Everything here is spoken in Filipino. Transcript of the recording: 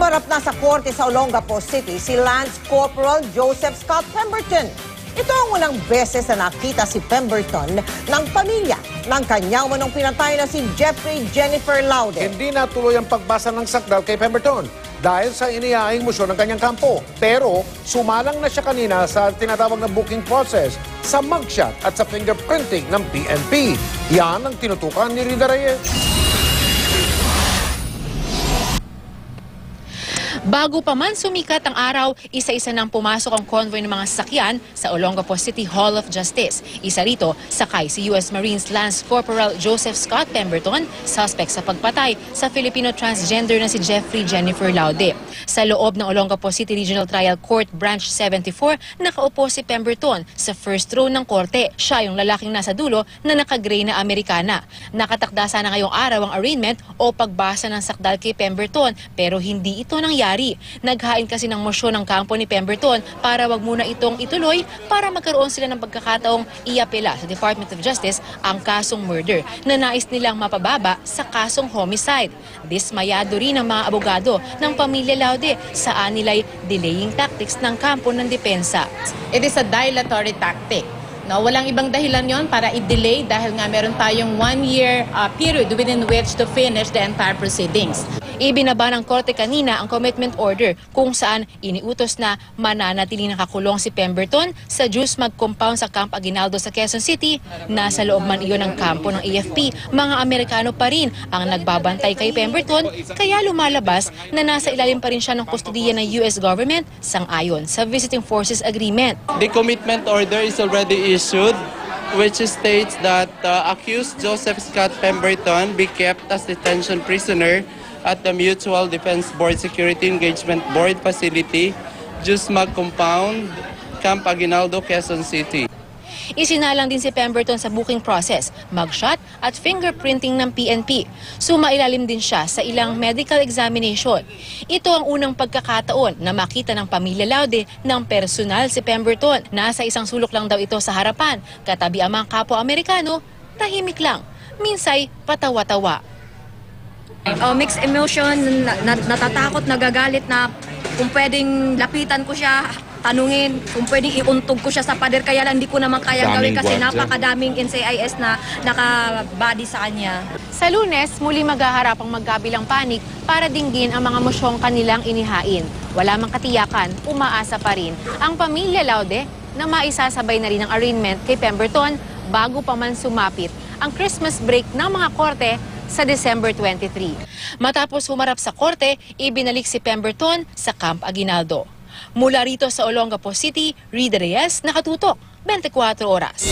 Humarap na sa korte sa Olongapo City si Lance Corporal Joseph Scott Pemberton. Ito ang unang beses na nakita si Pemberton ng pamilya ng kanyang manong pinatay na si Jeffrey Jennifer Laude. Hindi natuloy ang pagbasa ng sakdal kay Pemberton dahil sa inihaing musyon ng kanyang kampo. Pero sumalang na siya kanina sa tinatawag na booking process sa mugshot at sa fingerprinting ng PNP. Yan ang tinutukan ni Rida Reyes. Bago pa man sumikat ang araw, isa-isa nang pumasok ang convoy ng mga sasakyan sa Olongapo City Hall of Justice. Isa rito, sakay si U.S. Marines Lance Corporal Joseph Scott Pemberton, suspect sa pagpatay sa Filipino transgender na si Jeffrey Jennifer Laude. Sa loob ng Olongapo City Regional Trial Court Branch 74, nakaupo si Pemberton sa first row ng korte. Siya yung lalaking nasa dulo na naka-gray na Amerikana. Nakatakda sana ngayong araw ang arraignment o pagbasa ng sakdal kay Pemberton, pero hindi ito nangyari. Naghain kasi ng mosyon ng kampo ni Pemberton para wag muna itong ituloy para magkaroon sila ng pagkakataong iapela sa Department of Justice ang kasong murder na nais nilang mapababa sa kasong homicide. Dismayado rin ang mga abogado ng pamilya Laude sa anilay delaying tactics ng kampo ng depensa. It is a dilatory tactic. No, walang ibang dahilan yon para i-delay dahil nga meron tayong 1-year period within which to finish the entire proceedings. Ibinaba ng korte kanina ang commitment order kung saan iniutos na mananatiling nakakulong si Pemberton sa Jusmag compound sa Camp Aguinaldo sa Quezon City. Nasa loob man iyon ng kampo ng AFP, mga Amerikano pa rin ang nagbabantay kay Pemberton, kaya lumalabas na nasa ilalim pa rin siya ng kustudiya ng US government sang-ayon sa Visiting Forces Agreement. The commitment order is already issued, which states that accused Joseph Scott Pemberton be kept as detention prisoner at the Mutual Defense Board Security Engagement Board Facility, Jusmag Compound, Camp Aguinaldo, Quezon City. Isinalang din si Pemberton sa booking process, mugshot at fingerprinting ng PNP. Sumailalim din siya sa ilang medical examination. Ito ang unang pagkakataon na makita ng pamilya Laude ng personal si Pemberton. Nasa isang sulok lang daw ito sa harapan, katabi ang mga kapwa Amerikano, tahimik lang, minsay patawa-tawa. Mixed emotion, natatakot, nagagalit na kung pwedeng lapitan ko siya, tanungin, kung pwedeng iuntog ko siya sa pader, kaya lang hindi ko naman kayang gawin kasi napakadaming NCIS na nakabody sa kanya. Sa Lunes, muli maghaharap ang magkabilang panig para dinggin ang mga mosyong kanilang inihain. Wala mang katiyakan, umaasa pa rin ang pamilya Laude na maisasabay na rin ang arraignment kay Pemberton bago pa man sumapit ang Christmas break ng mga korte sa December 23. Matapos humarap sa korte, ibinalik si Pemberton sa Camp Aguinaldo. Mula rito sa Olongapo City, Rida Reyes, nakatutok, 24 oras.